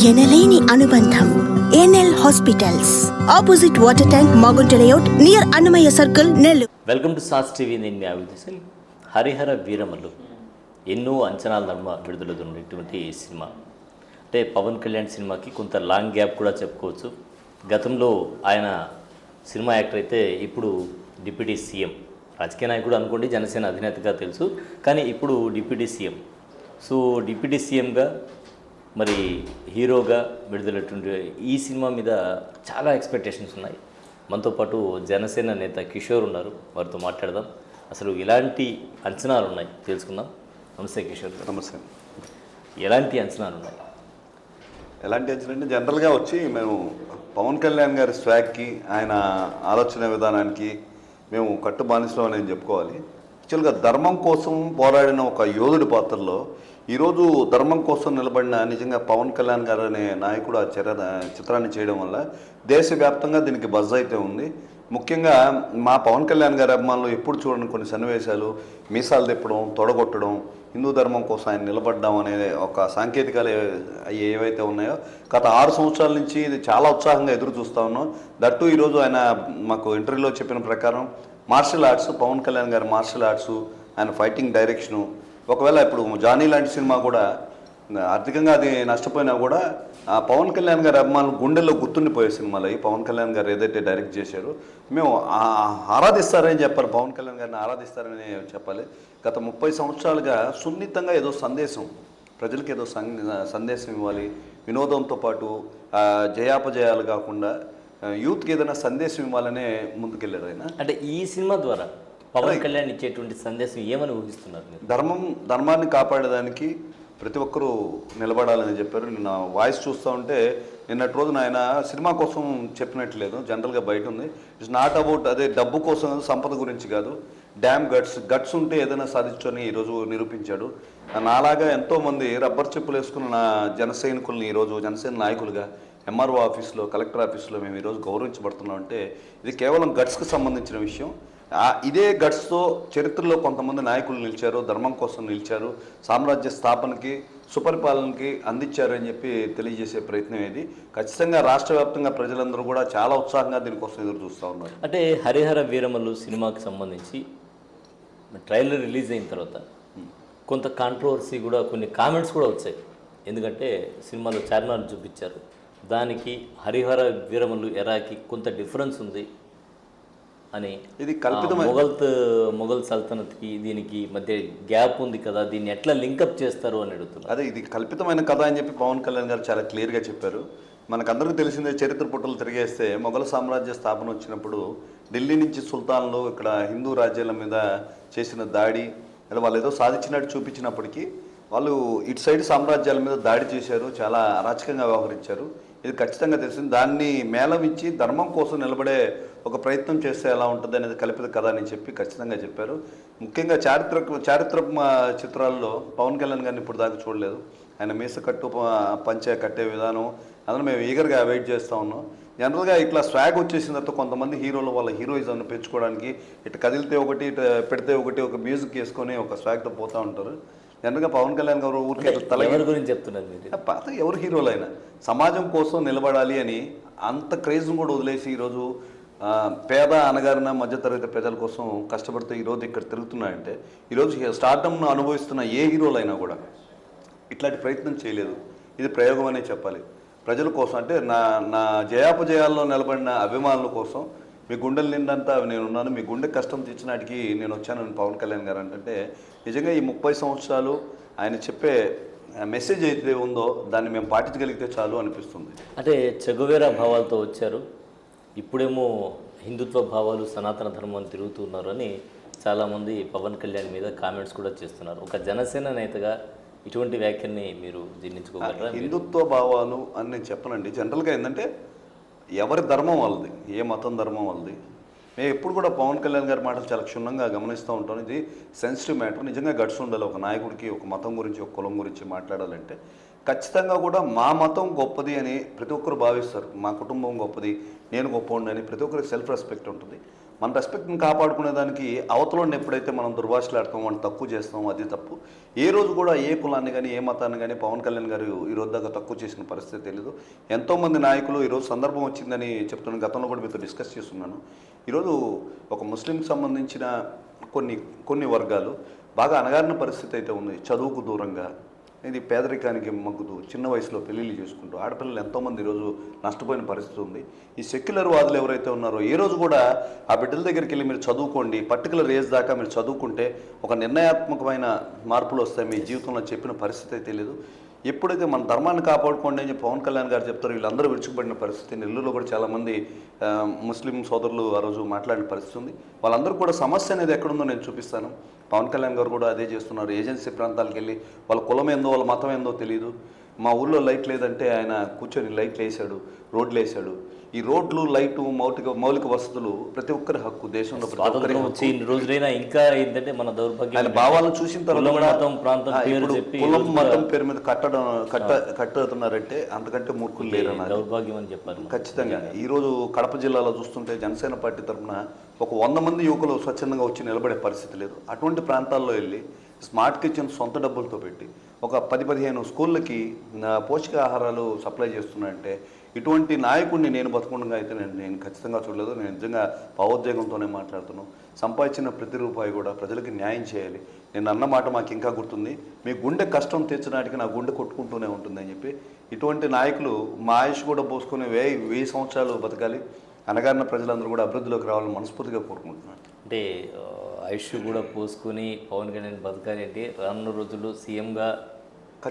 ఎనలేని అనుబంధం. NL hospitals, opposite water tank, Magunta layout, near Annamayya circle, Nellore. Welcome to sauce TV. నేను మీ అభిదిశల్. హరిహర వీరమల్లు ఎన్నో అంచనాల నడుమ విడుదలవుతున్నటువంటి సినిమా. అంటే పవన్ కళ్యాణ్ సినిమాకి కొంత లాంగ్ గ్యాప్ కూడా చెప్పుకోవచ్చు. గతంలో ఆయన సినిమా యాక్టర్ అయితే ఇప్పుడు డిప్యూటీ సీఎం, రాజకీయ నాయకుడు అనుకోండి, జనసేన అధినేతగా తెలుసు. కానీ ఇప్పుడు డిప్యూటీ సీఎం. సో డిప్యూటీ సీఎంగా మరి హీరోగా విడుదలైనటువంటి ఈ సినిమా మీద చాలా ఎక్స్పెక్టేషన్స్ ఉన్నాయి. మనతో పాటు జనసేన నేత కిషోర్ ఉన్నారు, వారితో మాట్లాడదాం. అసలు ఎలాంటి అంచనాలు ఉన్నాయి తెలుసుకుందాం. నమస్తే కిషోర్. నమస్తే. ఎలాంటి అంచనాలు ఉన్నాయి? ఎలాంటి అంచనా అంటే జనరల్గా వచ్చి మేము పవన్ కళ్యాణ్ గారి స్వాగ్కి, ఆయన ఆలోచన విధానానికి మేము కట్టు బానిసలో అని చెప్పుకోవాలి. యాక్చువల్గా ధర్మం కోసం పోరాడిన ఒక యోధుడి పాత్రలో ఈరోజు ధర్మం కోసం నిలబడిన నిజంగా పవన్ కళ్యాణ్ గారు అనే నాయకుడు ఆ చిత్రాన్ని చేయడం వల్ల దేశవ్యాప్తంగా దీనికి బజ్ అయితే ఉంది. ముఖ్యంగా మా పవన్ కళ్యాణ్ గారి అభిమానులు ఎప్పుడు చూడని కొన్ని సన్నివేశాలు, మీసాలు తిప్పడం, తొడగొట్టడం, హిందూ ధర్మం కోసం ఆయన నిలబడ్డాం అనే ఒక సాంకేతికాలు ఏవైతే ఉన్నాయో గత 6 సంవత్సరాల నుంచి ఇది చాలా ఉత్సాహంగా ఎదురు చూస్తూ ఉన్నాం. దట్టు ఈరోజు ఆయన మాకు ఇంటర్వ్యూలో చెప్పిన ప్రకారం మార్షల్ ఆర్ట్స్, పవన్ కళ్యాణ్ గారి మార్షల్ ఆర్ట్స్, ఆయన ఫైటింగ్ డైరెక్షను, ఒకవేళ ఇప్పుడు జానీ లాంటి సినిమా కూడా ఆర్థికంగా అది నష్టపోయినా కూడా పవన్ కళ్యాణ్ గారి అభిమానులు గుండెల్లో గుర్తుండిపోయే సినిమాలు అవి. పవన్ కళ్యాణ్ గారు ఏదైతే డైరెక్ట్ చేశారో మేము ఆరాధిస్తారని చెప్పాలి, పవన్ కళ్యాణ్ గారిని ఆరాధిస్తారని చెప్పాలి. గత 30 సంవత్సరాలుగా సున్నితంగా ఏదో సందేశం, ప్రజలకు ఏదో సందేశం ఇవ్వాలి, వినోదంతో పాటు జయాపజయాలు కాకుండా యూత్కి ఏదైనా సందేశం ఇవ్వాలనే ముందుకెళ్ళారు ఆయన. అంటే ఈ సినిమా ద్వారా పవన్ కళ్యాణ్ ఇచ్చేటువంటి సందేశం ఏమని ఊహిస్తున్నారు? ధర్మాన్ని కాపాడేదానికి ప్రతి ఒక్కరూ నిలబడాలని చెప్పారు. నిన్న వాయిస్ చూస్తూ ఉంటే నిన్నటి రోజున ఆయన సినిమా కోసం చెప్పినట్లేదు, జనరల్గా బయట ఉంది. ఇట్స్ నాట్ అబౌట్ అదే డబ్బు కోసం కాదు, సంపద గురించి కాదు, డ్యామ్ గట్స్ ఉంటే ఏదైనా సాధించని ఈరోజు నిరూపించాడు. నాలాగా ఎంతోమంది రబ్బర్ చెప్పులు వేసుకున్న నా జన సైనికుల్ని ఈరోజు జనసేన నాయకులుగా ఎంఆర్ఓ ఆఫీస్లో, కలెక్టర్ ఆఫీస్లో మేము ఈరోజు గౌరవించబడుతున్నాం. అంటే ఇది కేవలం గట్స్కి సంబంధించిన విషయం. ఇదే గట్స్తో చరిత్రలో కొంతమంది నాయకులు నిలిచారు, ధర్మం కోసం నిలిచారు, సామ్రాజ్య స్థాపనకి, సుపరిపాలనకి అందించారు అని చెప్పి తెలియజేసే ప్రయత్నం ఇది. ఖచ్చితంగా రాష్ట్ర వ్యాప్తంగా ప్రజలందరూ కూడా చాలా ఉత్సాహంగా దీనికోసం ఎదురు చూస్తూ ఉన్నారు. అంటే హరిహర వీరమల్లు సినిమాకి సంబంధించి ట్రైలర్ రిలీజ్ అయిన తర్వాత కొంత కాంట్రవర్సీ కూడా, కొన్ని కామెంట్స్ కూడా వచ్చాయి. ఎందుకంటే సినిమాలో చార్మినార్ చూపించారు, దానికి హరిహర వీరమల్లు ఎరాకి కొంత డిఫరెన్స్ ఉంది అని. ఇది కల్పితం. మొఘల్ సల్తనత్కి దీనికి మధ్య గ్యాప్ ఉంది కదా, దీన్ని ఎట్లా లింకప్ చేస్తారు అని అడుగుతున్నారు. అదే ఇది కల్పితమైన కథ అని చెప్పి పవన్ కళ్యాణ్ గారు చాలా క్లియర్గా చెప్పారు. మనకందరికీ తెలిసిందే, చరిత్ర పుటలు తిరిగేస్తే మొఘల్ సామ్రాజ్య స్థాపన వచ్చినప్పుడు ఢిల్లీ నుంచి సుల్తాన్లు ఇక్కడ హిందూ రాజ్యాల మీద చేసిన దాడి, వాళ్ళు ఏదో సాధించినట్టు చూపించినప్పటికీ వాళ్ళు ఇటు సైడ్ సామ్రాజ్యాల మీద దాడి చేశారు, చాలా అరాచకంగా వ్యవహరించారు. ఇది ఖచ్చితంగా తెలిసింది. దాన్ని మేళవించి ధర్మం కోసం నిలబడే ఒక ప్రయత్నం చేస్తే ఎలా ఉంటుంది అనేది కల్పిత కథ అని చెప్పి ఖచ్చితంగా చెప్పారు. ముఖ్యంగా చారిత్రక చిత్రాల్లో పవన్ కళ్యాణ్ గారిని ఇప్పుడు దాకా చూడలేదు. ఆయన మీసకట్టు పంచే కట్టే విధానం అందులో మేము ఈగర్గా వెయిట్ చేస్తూ ఉన్నాం. జనరల్గా ఇట్లా స్వాగ్ వచ్చేసిన తర్వాత కొంతమంది హీరోలు వాళ్ళ హీరోయిజంను పెంచుకోవడానికి ఇటు కదిలితే ఒకటి, ఇటు పెడితే ఒకటి, ఒక మ్యూజిక్ వేసుకొని ఒక స్వాగ్తో పోతూ ఉంటారు. జనరల్గా పవన్ కళ్యాణ్ గారు ఊరికే తల గురించి చెప్తున్నారు, పాత ఎవరు హీరోలైనా సమాజం కోసం నిలబడాలి అని అంత క్రేజ్ను కూడా వదిలేసి ఈరోజు పేద, అనగారిన, మధ్యతరగతి ప్రజల కోసం కష్టపడితే ఈరోజు ఇక్కడ తిరుగుతున్నాయంటే, ఈరోజు స్టార్డమ్ను అనుభవిస్తున్న ఏ హీరోలైనా కూడా ఇట్లాంటి ప్రయత్నం చేయలేదు. ఇది ప్రయోగం అనే చెప్పాలి. ప్రజల కోసం, అంటే నా జయాపజయాల్లో నిలబడిన అభిమానుల కోసం, మీ గుండెల నిండంతా నేను ఉన్నాను, మీ గుండె కష్టం తీర్చినాటికి నేను వచ్చానని పవన్ కళ్యాణ్ గారు అంటే నిజంగా ఈ 30 సంవత్సరాలు ఆయన చెప్పే మెసేజ్ అయితే ఉందో దాన్ని మేము పాటించగలిగితే చాలు అనిపిస్తుంది. అంటే చెగువేరా భావాలతో వచ్చారు, ఇప్పుడేమో హిందుత్వ భావాలు, సనాతన ధర్మం తిరుగుతున్నారు అని చాలామంది పవన్ కళ్యాణ్ మీద కామెంట్స్ కూడా చేస్తున్నారు. ఒక జనసేన నేతగా ఇటువంటి వ్యాఖ్యల్ని మీరు జీర్ణించుకోగలరా? హిందుత్వ భావాలు అని నేను చెప్పనండి. జనరల్గా ఏంటంటే ఎవరి ధర్మం వాళ్ళది, ఏ మతం ధర్మం వాళ్ళది. మేము ఎప్పుడు కూడా పవన్ కళ్యాణ్ గారి మాటలు చాలా క్షుణ్ణంగా గమనిస్తూ ఉంటాం. ఇది సెన్సిటివ్ మ్యాటర్. నిజంగా గట్స్ ఉండాలి ఒక నాయకుడికి, ఒక మతం గురించి, ఒక కులం గురించి మాట్లాడాలంటే. ఖచ్చితంగా కూడా మా మతం గొప్పది అని ప్రతి ఒక్కరు భావిస్తారు, మా కుటుంబం గొప్పది, నేను గొప్పవాడిని అని ప్రతి ఒక్కరికి సెల్ఫ్ రెస్పెక్ట్ ఉంటుంది. మన రెస్పెక్ట్ని కాపాడుకునే దానికి అవతలని ఎప్పుడైతే మనం దుర్భాషలాడతాం మనం తక్కువ చేస్తాం అది తప్పు. ఏ రోజు కూడా ఏ కులాన్ని కానీ ఏ మతాన్ని కానీ పవన్ కళ్యాణ్ గారు ఈ రోజు దాకా తక్కువ చేసిన పరిస్థితి తెలియదు. ఎంతోమంది నాయకులు ఈరోజు సందర్భం వచ్చిందని చెప్తున్నాను, గతంలో కూడా మీతో డిస్కస్ చేస్తున్నాను. ఈరోజు ఒక ముస్లింకి సంబంధించిన కొన్ని వర్గాలు బాగా అణగారిన పరిస్థితి అయితే ఉంది. చదువుకు దూరంగా, ఇది పేదరికానికి మగ్గుతూ చిన్న వయసులో పెళ్ళిళ్ళు చేసుకుంటూ ఆడపిల్లలు ఎంతోమంది ఈరోజు నష్టపోయిన పరిస్థితి ఉంది. ఈ సెక్యులర్ వాదులు ఎవరైతే ఉన్నారో ఏ రోజు కూడా ఆ బిడ్డల దగ్గరికి వెళ్ళి మీరు చదువుకోండి, పర్టికులర్ ఏజ్ దాకా మీరు చదువుకుంటే ఒక నిర్ణయాత్మకమైన మార్పులు వస్తాయి మీ జీవితంలో చెప్పిన పరిస్థితి అయితే లేదు. ఎప్పుడైతే మన ధర్మాన్ని కాపాడుకోండి అని పవన్ కళ్యాణ్ గారు చెప్తారో వీళ్ళందరూ విడిచిపడిన పరిస్థితి. నెల్లూరులో కూడా చాలామంది ముస్లిం సోదరులు ఆ రోజు మాట్లాడిన పరిస్థితి ఉంది. వాళ్ళందరూ కూడా సమస్య అనేది ఎక్కడుందో నేను చూపిస్తాను. పవన్ కళ్యాణ్ గారు కూడా అదే చేస్తున్నారు. ఏజెన్సీ ప్రాంతాలకు వెళ్ళి వాళ్ళ కులం ఏందో వాళ్ళ మతం ఏందో తెలియదు. మా ఊళ్ళో లైట్ లేదంటే ఆయన కూర్చొని లైట్లు వేసాడు, రోడ్లు వేసాడు. ఈ రోడ్లు, లైటు, మౌలిక వసతులు ప్రతి ఒక్కరి హక్కు. దేశంలో రోజులైనా ఇంకా ఏంటంటే మన దౌర్భాగ్యం ఆయన భావాలను చూసిన తర్వాత కులం మతం పేరు మీద కట్టుతున్నారంటే అంతకంటే మూర్ఖులు లేరు దౌర్భాగ్యం అని చెప్పారు. ఖచ్చితంగా ఈరోజు కడప జిల్లాలో చూస్తుంటే జనసేన పార్టీ తరఫున ఒక 100 మంది యువకులు స్వచ్ఛందంగా వచ్చి నిలబడే పరిస్థితి లేదు. అటువంటి ప్రాంతాల్లో వెళ్ళి స్మార్ట్ కిచెన్ సొంత డబ్బులతో పెట్టి ఒక 10-15 స్కూళ్ళకి పోషకాహారాలు సప్లై చేస్తున్నాయంటే ఇటువంటి నాయకుడిని నేను బతుకుండగా అయితే నేను ఖచ్చితంగా చూడలేదు. నేను నిజంగా భావోద్వేగంతోనే మాట్లాడుతున్నాను. సంపాదించిన ప్రతి రూపాయి కూడా ప్రజలకి న్యాయం చేయాలి. నేను అన్న మాట మాకు ఇంకా గుర్తుంది, మీ గుండె కష్టం తీర్చడానికి నా గుండె కొట్టుకుంటూనే ఉంటుందని చెప్పి ఇటువంటి నాయకులు మా ఆయుష్ కూడా పోసుకుని 1000 సంవత్సరాలు బతకాలి. అనగారిన ప్రజలందరూ కూడా అభివృద్ధిలోకి రావాలని మనస్ఫూర్తిగా కోరుకుంటున్నాను. అంటే ఆయుష్ కూడా పోసుకొని పవన్ కళ్యాణ్ బతకాలి అంటే రానున్న రోజుల్లో సీఎంగా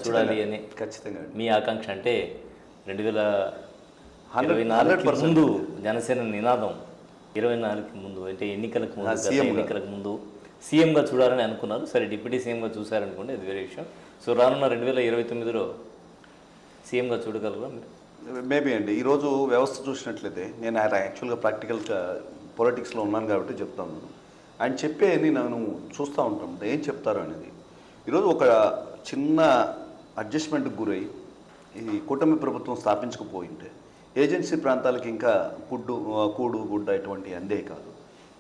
చూడాలి అని ఖచ్చితంగా మీ ఆకాంక్ష. అంటే 2024 ముందు జనసేన నినాదం 24కి ముందు అంటే ఎన్నికలకు ముందు సీఎంగా చూడాలని అనుకున్నారు. సరే డిప్యూటీ సీఎంగా చూశారనుకోండి, అది వేరే విషయం. సో రానున్న 2029లో సీఎంగా చూడగలరా మీరు? మేబీ అండి. ఈరోజు వ్యవస్థ చూసినట్లయితే నేను యాక్చువల్గా ప్రాక్టికల్గా పొలిటిక్స్లో ఉన్నాను కాబట్టి చెప్తాను. ఆయన చెప్పేది నేను చూస్తూ ఉంటాను ఏం చెప్తారు అనేది. ఈరోజు ఒక చిన్న అడ్జస్ట్మెంట్కి గురై ఈ కూటమి ప్రభుత్వం స్థాపించకపోయింటే ఏజెన్సీ ప్రాంతాలకి ఇంకా కూడు గుడ్డ ఇటువంటి అందే కాదు.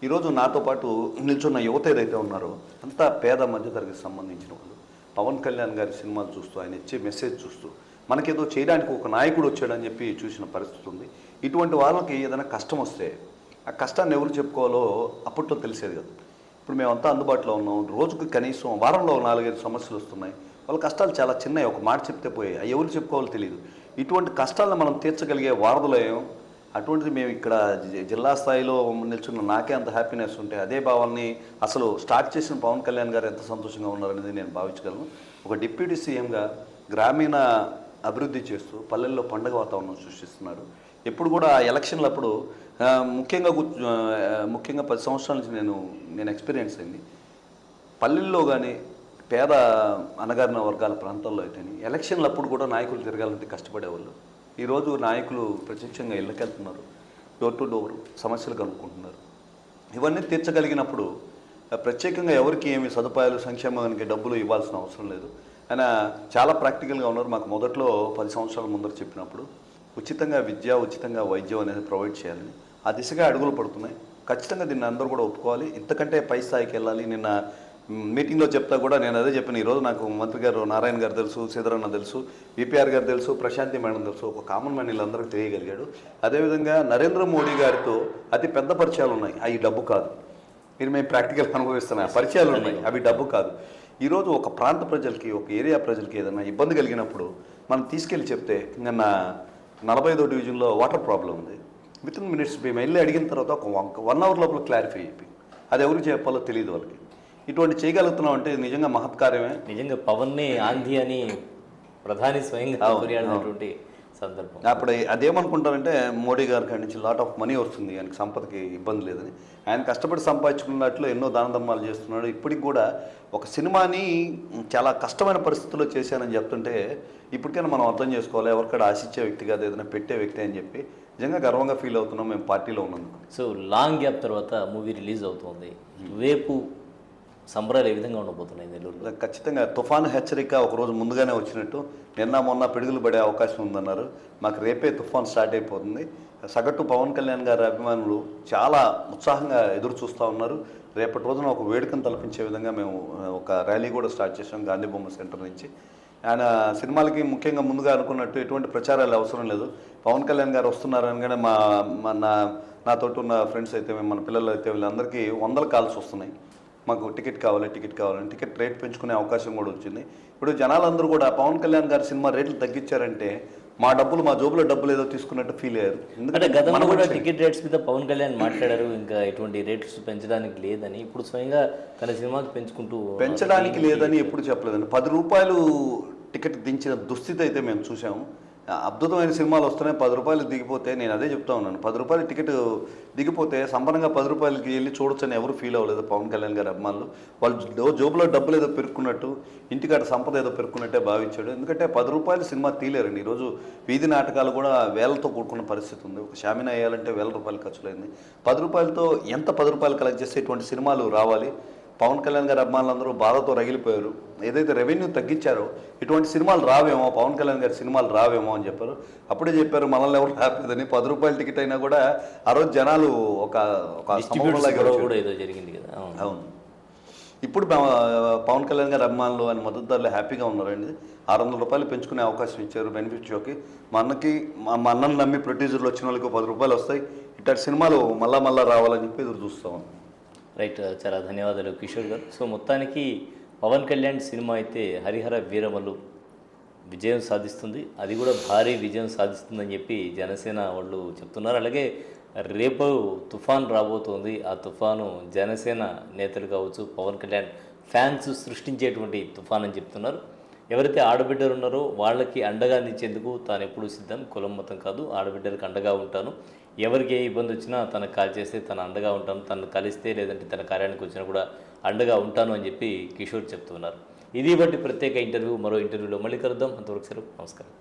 ఈరోజు నాతో పాటు నిల్చున్న యువత ఏదైతే ఉన్నారో అంతా పేద మధ్యతరగతికి సంబంధించిన వాళ్ళు పవన్ కళ్యాణ్ గారి సినిమాలు చూస్తూ ఆయన ఇచ్చే మెసేజ్ చూస్తూ మనకేదో చేయడానికి ఒక నాయకుడు వచ్చాడని చెప్పి చూసిన పరిస్థితి ఉంది. ఇటువంటి వాళ్ళకి ఏదైనా కష్టం వస్తే ఆ కష్టాన్ని ఎవరు చెప్పుకోవాలో అప్పట్లో తెలిసేది కదా. ఇప్పుడు మేమంతా అందుబాటులో ఉన్నాం. రోజుకి కనీసం వారంలో 4-5 సమస్యలు వస్తున్నాయి. వాళ్ళ కష్టాలు చాలా చిన్నవి, ఒక మాట చెప్తే పోయాయి. అవి ఎవరు చెప్పుకోవాలో తెలియదు. ఇటువంటి కష్టాలను మనం తీర్చగలిగే వారధులేం. అటువంటిది మేము ఇక్కడ జిల్లా స్థాయిలో నిల్చున్న నాకే అంత హ్యాపీనెస్ ఉంటే అదే భావాన్ని అసలు స్టార్ట్ చేసిన పవన్ కళ్యాణ్ గారు ఎంత సంతోషంగా ఉన్నారనేది నేను భావించగలను. ఒక డిప్యూటీ సీఎంగా గ్రామీణ అభివృద్ధి చేస్తూ పల్లెల్లో పండుగ వాతావరణం సృష్టిస్తున్నారు. ఎప్పుడు కూడా ఎలక్షన్లప్పుడు ముఖ్యంగా 10 సంవత్సరాల నుంచి నేను ఎక్స్పీరియన్స్ అయింది. పల్లెల్లో కానీ పేద అనగారిన వర్గాల ప్రాంతాల్లో అయితే ఎలక్షన్లప్పుడు కూడా నాయకులు తిరగాలంటే కష్టపడేవాళ్ళు. ఈరోజు నాయకులు ప్రత్యక్షంగా ఇళ్ళకెళ్తున్నారు, డోర్ టు డోర్ సమస్యలు కనుక్కుంటున్నారు. ఇవన్నీ తీర్చగలిగినప్పుడు ప్రత్యేకంగా ఎవరికి ఏమి సదుపాయాలు సంక్షేమానికి డబ్బులు ఇవ్వాల్సిన అవసరం లేదు. ఆయన చాలా ప్రాక్టికల్గా ఉన్నారు. మాకు మొదట్లో 10 సంవత్సరాల ముందర చెప్పినప్పుడు ఉచితంగా విద్య, ఉచితంగా వైద్యం అనేది ప్రొవైడ్ చేయాలని ఆ దిశగా అడుగులు పడుతున్నాయి. ఖచ్చితంగా దీన్ని అందరూ కూడా ఒప్పుకోవాలి. ఇంతకంటే పై స్థాయికి వెళ్ళాలి. నిన్న మీటింగ్లో చెప్తా కూడా నేను అదే చెప్పాను. ఈరోజు నాకు మంత్రి గారు నారాయణ గారు తెలుసు, శ్రీధరన్న తెలుసు, విపిఆర్ గారు తెలుసు, ప్రశాంతి మేడం తెలుసు. ఒక కామన్ మ్యాన్ వీళ్ళందరికీ తెలియగలిగాడు. అదేవిధంగా నరేంద్ర మోడీ గారితో అతి పెద్ద పరిచయాలు ఉన్నాయి. అవి డబ్బు కాదు. మేము ప్రాక్టికల్ అనుభవిస్తున్నాం. పరిచయాలు ఉన్నాయి, అవి డబ్బు కాదు. ఈరోజు ఒక ప్రాంత ప్రజలకి, ఒక ఏరియా ప్రజలకి ఏదైనా ఇబ్బంది కలిగినప్పుడు మనం తీసుకెళ్ళి చెప్తే నిన్న 45వ డివిజన్లో వాటర్ ప్రాబ్లం ఉంది. వితిన్ మినిట్స్ మేము వెళ్ళి అడిగిన తర్వాత ఒక 1 అవర్ లోపల క్లారిఫై అయిపోయింది. అది ఎవరికి చెప్పాలో తెలియదు వాళ్ళకి. ఇటువంటి చేయగలుగుతున్నాం అంటే నిజంగా మహత్కార్యమే. నిజంగా పవన్ని ఆంధీ అని ప్రధాని స్వయంగా కొనియాడినటువంటి సందర్భం. అప్పుడు అదేమనుకుంటారంటే మోడీ గారి కాడి నుంచి లాట్ ఆఫ్ మనీ వస్తుంది, ఆయనకి సంపదకి ఇబ్బంది లేదని. ఆయన కష్టపడి సంపాదించుకున్నట్లు ఎన్నో దాన ధర్మాలు చేస్తున్నాడు. ఇప్పటికి కూడా ఒక సినిమాని చాలా కష్టమైన పరిస్థితుల్లో చేశానని చెప్తుంటే ఇప్పటికైనా మనం అర్థం చేసుకోవాలి. ఎవరికైనా ఆశించే వ్యక్తి కాదు, ఏదైనా పెట్టే వ్యక్తి అని చెప్పి నిజంగా గర్వంగా ఫీల్ అవుతున్నాం మేము పార్టీలో ఉన్నందుకు. సో లాంగ్ గ్యాప్ తర్వాత మూవీ రిలీజ్ అవుతుంది. రేపు సంబరాలు ఏ విధంగా ఉండబోతున్నాయి నెల్లూరులో? ఖచ్చితంగా తుఫాను హెచ్చరిక ఒకరోజు ముందుగానే వచ్చినట్టు నిన్న మొన్న పిడుగులు పడే అవకాశం ఉందన్నారు. మాకు రేపే తుఫాన్ స్టార్ట్ అయిపోతుంది. సగటు పవన్ కళ్యాణ్ గారి అభిమానులు చాలా ఉత్సాహంగా ఎదురు చూస్తూ ఉన్నారు. రేపటి రోజున ఒక వేడుకను తలపించే విధంగా మేము ఒక ర్యాలీ కూడా స్టార్ట్ చేసాం గాంధీ బొమ్మ సెంటర్ నుంచి. ఆయన సినిమాలకి ముఖ్యంగా ముందుగా అనుకున్నట్టు ఎటువంటి ప్రచారాలు అవసరం లేదు. పవన్ కళ్యాణ్ గారు వస్తున్నారు అనగానే నాతోటి ఉన్న ఫ్రెండ్స్ అయితే మన పిల్లలు అయితే వీళ్ళందరికీ వందల కాల్స్ వస్తున్నాయి. మాకు టికెట్ కావాలని టికెట్ రేట్ పెంచుకునే అవకాశం కూడా వచ్చింది. ఇప్పుడు జనాలందరూ కూడా పవన్ కళ్యాణ్ గారి సినిమా రేట్లు తగ్గించారంటే మా జోబులో డబ్బులు ఏదో తీసుకున్నట్టు ఫీల్ అయ్యారు. ఎందుకంటే గతంలో కూడా టికెట్ రేట్స్ మీద పవన్ కళ్యాణ్ మాట్లాడారు, ఇంకా ఎటువంటి రేట్స్ పెంచడానికి లేదని. ఇప్పుడు స్వయంగా తన సినిమాకి పెంచడానికి లేదని ఎప్పుడు చెప్పలేదండి. 10 రూపాయలు టికెట్ దించిన దుస్థితి అయితే మేము చూసాము. అద్భుతమైన సినిమాలు వస్తున్నాయి. 10 రూపాయలు దిగిపోతే నేను అదే చెప్తా ఉన్నాను. 10 రూపాయలు టికెట్ దిగిపోతే సంబరంగా 10 రూపాయలకి వెళ్ళి చూడొచ్చని ఎవరు ఫీల్ అవ్వలేదు పవన్ కళ్యాణ్ గారి అభిమానులు. వాళ్ళు జోబులో డబ్బులు ఏదో పెరుక్కున్నట్టు, ఇంటికాడ సంపద ఏదో పెరుక్కున్నట్టే భావించాడు. ఎందుకంటే 10 రూపాయలు సినిమా తీయలేరండి. ఈరోజు వీధి నాటకాలు కూడా వేలతో కూడుకున్న పరిస్థితి ఉంది. ఒక షామిన వేయాలంటే వేల రూపాయలు ఖర్చులైంది. 10 రూపాయలతో ఎంత 10 రూపాయలు కలెక్ట్ చేస్తే ఇటువంటి సినిమాలు రావాలి. పవన్ కళ్యాణ్ గారి అభిమానులందరూ బాధతో రగిలిపోయారు. ఏదైతే రెవెన్యూ తగ్గించారో ఇటువంటి సినిమాలు రావేమో, పవన్ కళ్యాణ్ గారి సినిమాలు రావేమో అని చెప్పారు. అప్పుడే చెప్పారు మనల్ని ఎవరు రాలేదని. 10 రూపాయల టికెట్ అయినా కూడా ఆ రోజు జనాలు ఒక ఏదో జరిగింది కదా. అవును. ఇప్పుడు పవన్ కళ్యాణ్ గారి అభిమానులు అని మద్దతుదారులు హ్యాపీగా ఉన్నారండి. 600 రూపాయలు పెంచుకునే అవకాశం ఇచ్చారు బెనిఫిట్ షోకి. మా అన్నను నమ్మి ప్రొడ్యూసర్లు వచ్చిన వాళ్ళకి 10 రూపాయలు వస్తాయి. ఇట్లాంటి సినిమాలు మళ్ళా రావాలని చెప్పి ఎదురు చూస్తాం. రైట్, చాలా ధన్యవాదాలు కిషోర్ గారు. సో మొత్తానికి పవన్ కళ్యాణ్ సినిమా అయితే హరిహర వీరమల్లు విజయం సాధిస్తుంది, అది కూడా భారీ విజయం సాధిస్తుందని చెప్పి జనసేన వాళ్ళు చెప్తున్నారు. అలాగే రేపు తుఫాన్ రాబోతోంది. ఆ తుఫాను జనసేన నేతలు కావచ్చు, పవన్ కళ్యాణ్ ఫ్యాన్స్ సృష్టించేటువంటి తుఫాన్ అని చెప్తున్నారు. ఎవరైతే ఆడబిడ్డలు ఉన్నారో వాళ్ళకి అండగా నిచ్చేందుకు తాను ఎప్పుడు సిద్ధం, కులం మతం కాదు, ఆడబిడ్డలకు అండగా ఉంటాను. ఎవరికి ఏ ఇబ్బంది వచ్చినా తనకు కాల్ చేస్తే తన అండగా ఉంటాను, తను కలిస్తే లేదంటే తన కార్యానికి వచ్చినా కూడా అండగా ఉంటాను అని చెప్పి కిషోర్ చెప్తున్నారు. ఇది బట్టి ప్రత్యేక ఇంటర్వ్యూ. మరో ఇంటర్వ్యూలో మళ్ళీ కలుద్దాం. అంతవరకు సెలవు. నమస్కారం.